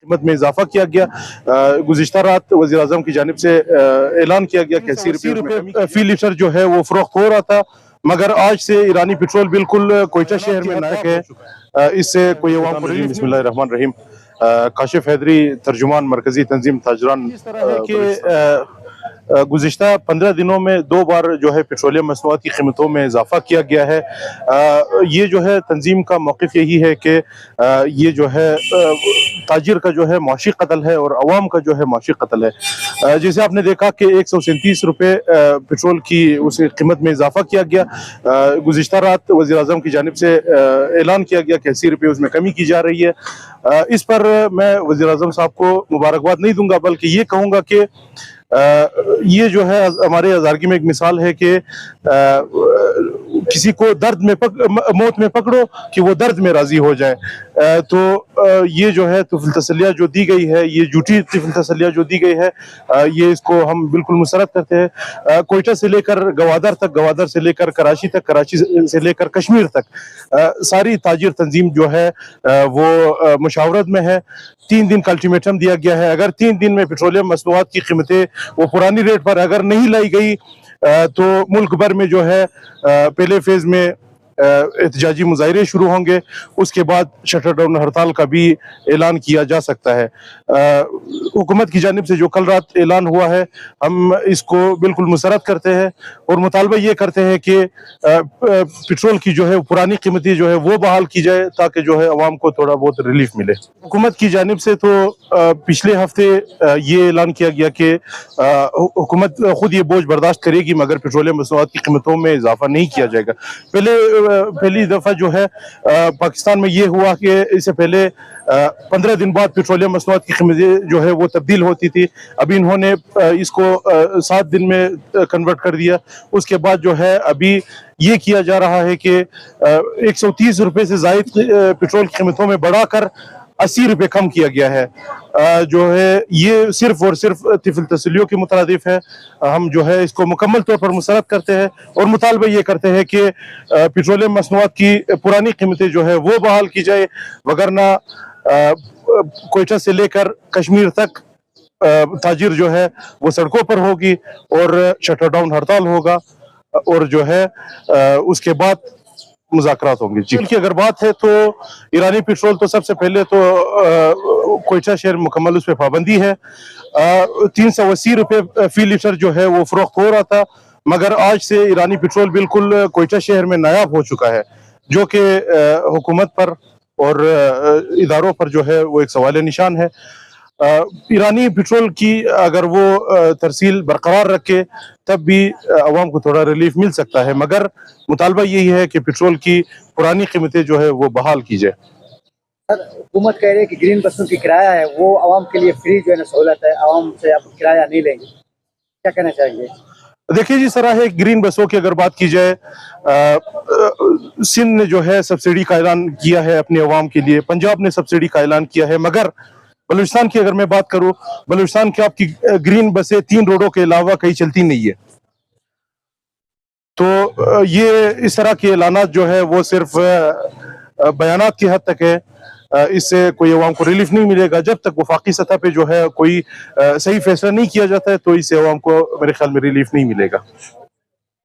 कीमत में इजाफा किया गया। गुज़िश्ता रात वज़ीर आज़म की जानिब से ऐलान किया गया कि 80 रुपये फी लीटर जो है वो फ़रोख्त हो रहा था, मगर आज से ईरानी पेट्रोल बिल्कुल कोयटा शहर में नायक है। इससे कोई अवाम को बिस्मिल्लाहिर्रहमानिर्रहीम। काशिफ हैदरी, तर्जुमान मरकजी तंजीम ताजरान। इस तरह है कि गुज़िश्ता 15 दिनों में 2 बार जो है पेट्रोलियम मसनूआत की कीमतों में इजाफा किया गया है। ये जो है तंजीम का मौक़िफ़ यही है कि ये जो है ताजिर का जो है माशी कत्ल है और अवाम का जो है माशी कत्ल है। जैसे आपने देखा कि 137 रुपये पेट्रोल की उस कीमत में इजाफा किया गया। गुज़िश्ता रात वज़ीर आज़म की जानिब से ऐलान किया गया कि 80 रुपये उसमें कमी की जा रही है। इस पर मैं वज़ीर आज़म साहब को मुबारकबाद नहीं दूंगा, बल्कि ये कहूँगा कि ये जो है हमारे हज़ारगी में एक मिसाल है कि किसी को दर्द में मौत में पकड़ो कि वो दर्द में राजी हो जाए। तो ये जो है तिफ़ल तसलिया जो दी गई है, ये झूठी तिफ़ल तसलिया जो दी गई है, ये इसको हम बिल्कुल मुसरत करते हैं। कोयटा से लेकर गवादर तक, गवादर से लेकर कराची तक, कराची से लेकर कश्मीर तक सारी ताजिर तंजीम जो है वो मुशावरत में है। 3 दिन का अल्टीमेटम दिया गया है। अगर 3 दिन में पेट्रोलियम मसनूआत की कीमतें वो पुरानी रेट पर अगर नहीं लाई गई तो मुल्क भर में जो है पहले फेज में एहतजाजी मुजाहरे शुरू होंगे, उसके बाद शटर डाउन हड़ताल का भी ऐलान किया जा सकता है। हुकूमत की जानिब से जो कल रात ऐलान हुआ है, हम इसको बिल्कुल मुसरत करते हैं और मुतालबा ये करते हैं कि पेट्रोल की जो है पुरानी कीमतें जो है वो बहाल की जाए, ताकि जो है अवाम को थोड़ा बहुत रिलीफ मिले। हुकूमत की जानिब से तो पिछले हफ्ते ये ऐलान किया गया कि हुकूमत खुद ये बोझ बर्दाश्त करेगी, मगर पेट्रोलियम मसनूआत की कीमतों में इजाफा नहीं किया जाएगा। पहली दफ़ा जो है पाकिस्तान में ये हुआ कि इससे पहले 15 दिन बाद पेट्रोलियम मसनूआत की कीमतें जो है वो तब्दील होती थी। अभी इन्होंने इसको 7 दिन में कन्वर्ट कर दिया। उसके बाद जो है अभी ये किया जा रहा है कि 130 रुपये से ज़ायद पेट्रोल की कीमतों में बढ़ाकर 80 रुपये कम किया गया है। जो है ये सिर्फ और सिर्फ तिफ़ल तसलियों के मुतारिफ है। हम जो है इसको मुकम्मल तौर पर मुसरत करते हैं और मुतालबा ये करते हैं कि पेट्रोलियम मसनूआत की पुरानी कीमतें जो है वो बहाल की जाए, वगरना कोयटा से लेकर कश्मीर तक ताजिर जो है वो सड़कों पर होगी और शटर डाउन हड़ताल होगा और जो है उसके बाद मुज़ाकरात होंगे। जी की अगर बात है तो ईरानी पेट्रोल तो सबसे पहले तो कोयटा शहर मुकम्मल उस पर पाबंदी है। 380 रुपये फी लीटर जो है वो फ़रोख्त हो रहा था, मगर आज से ईरानी पेट्रोल बिल्कुल कोयटा शहर में नायाब हो चुका है, जो कि हुकूमत पर और इदारों पर जो है वो एक सवाल निशान है। ईरानी पेट्रोल की अगर वो तरसील बरकरार रखे तब भी अवाम को थोड़ा रिलीफ मिल सकता है, मगर मुतालबा यही है कि पेट्रोल की पुरानी कीमतें जो है वो बहाल की जाए। सर, हुकूमत कह रही है कि ग्रीन बसों की किराया है वो आवाम के लिए फ्री जो है ना सहूलत है, आवाम से अब किराया नहीं लेंगे, क्या कहना चाहेंगे? देखिए जी, सरा है ग्रीन बसों की अगर बात की जाए, सिंध ने जो है सब्सिडी का ऐलान किया है अपने अवाम के लिए, पंजाब ने सब्सिडी का ऐलान किया है, मगर बलूचिस्तान की अगर मैं बात करूं, बलूचिस्तान की आपकी ग्रीन बसें 3 रोडों के अलावा कहीं चलती नहीं है। तो ये इस तरह के ऐलानात जो है वो सिर्फ बयानात की हद तक है। इससे कोई अवाम को रिलीफ नहीं मिलेगा। जब तक वफाकी सतह पे जो है कोई सही फैसला नहीं किया जाता है तो इससे अवाम को मेरे ख्याल में रिलीफ नहीं मिलेगा।